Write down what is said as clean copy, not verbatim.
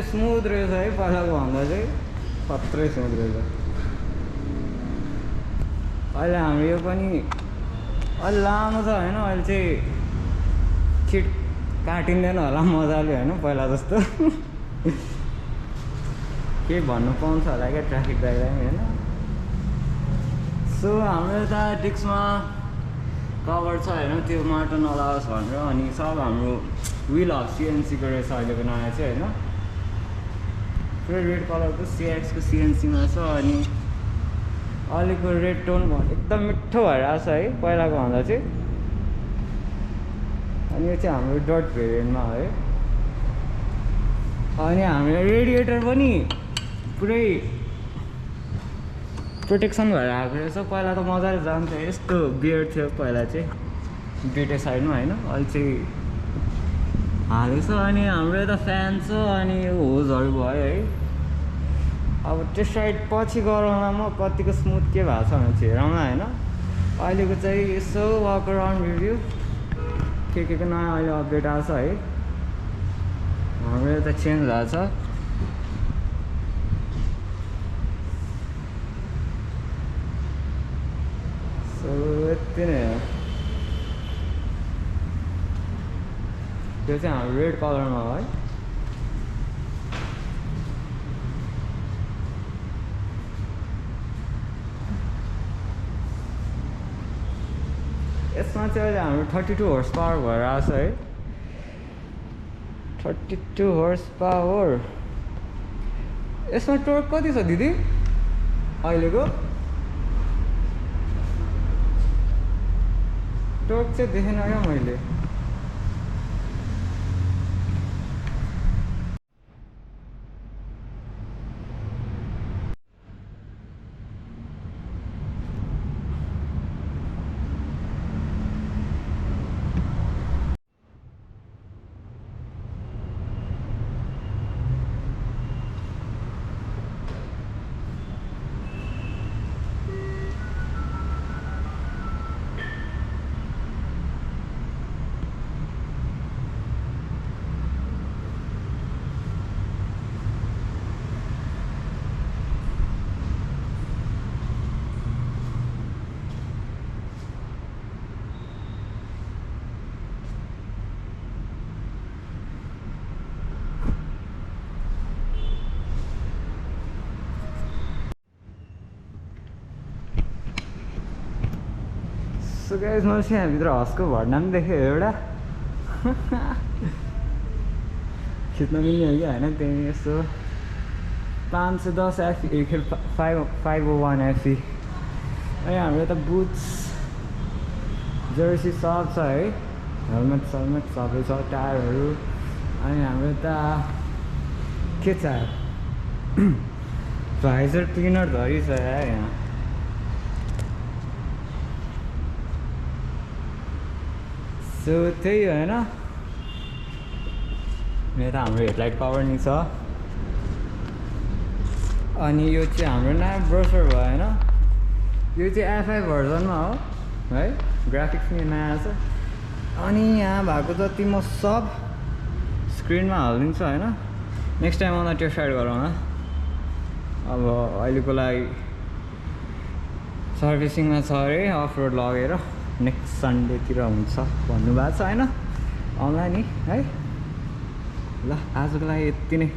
smooth रहेछ है पहिलाको भन्दा चाहिँ खत्रै स्मूथ रहेछ अहिले हाम्रो यो पनि अलि लामो छ हैन अहिले चाहिँ छिट काटिँदैन होला मजाले हैन पहिला जस्तो के भन्नु पाउँछ होला क्या ट्राफिक डायग्राम हैन सो हाम्रो यता डिस्कमा कभर छ हैन त्यो माटो नलाओस् भनेर अनि सब हाम्रो व्हील हाउस सीएनसी को रहेछ अहिलेको नयाँ चाहिँ हैन पुरै रेड कलरको CX को CNC मा छ अनि अहिलेको रेड टोन एकदम मिठो भइरहेको छ है पहिलाको भन्दा चाहिँ अनि यो चाहिँ हाम्रो डट भेरिएन्टमा है अनि हाम्रो रेडिएटर पनि पुरै प्रोटेक्सन भएर आएको रहेछ पहिला त मजाले जान्थ्यो यस्तो बियर्ड थियो पहिला चाहिँ दुईटै साइडमा हैन अहिले चाहिँ हालेको छ अनि हाम्रो यता फ्यान छ अनि यो होजहरू भयो है अब त्यो साइड पछि गराउँदा म कतिको स्मुथ के भएको छ भने चाहिँ हेरौँला हैन अहिलेको चाहिँ यसो वक अराउन्ड रिभ्यू के नयाँ अहिले अपडेट आएको छ है हाम्रो यता चेन्ज भएको छ सो यति नै हो त्यो चाहिँ हाम्रो रेड कलरमा हो है यसमा चाहिँ अहिले हाम्रो 32 हर्स पावर भएर आएको छ है 32 हर्स पावर यसमा टर्क कति छ दिदी अहिलेको टर्क चाहिँ देखेन क्या मैले सो गाइस मैले चाहिँ यहाँभित्र हस्को भर्ना पनि देखेँ एउटा खिच्न मिल्ने हो कि होइन त्यही यसो 510 एफी 501 एफी अनि हाम्रो यता बुट्स जर्सी सब छ है हेलमेट सबै छ टायरहरू अनि हाम्रो यता के छ भाइजर क्लिनर धरी छ यहाँ सो त्यही होइन यता हाम्रो हेडलाइट पावर नि छ अनि यो चाहिँ हाम्रो नयाँ ब्रोसर भयो होइन यो चाहिँ EFI भर्जनमा हो है ग्राफिक्स पनि नयाँ छ अनि यहाँ भएको जति म सब स्क्रिनमा हालिदिन्छु होइन नेक्स्ट टाइम आउँदा त्यो साइड गरौँ न अब अहिलेको लागि सर्भिसिङमा छ अरे अफ रोड लगेर नेक्स्ट सन्डेतिर हुन्छ भन्नुभएको छ होइन आउँला नि है ल आजको लागि यति नै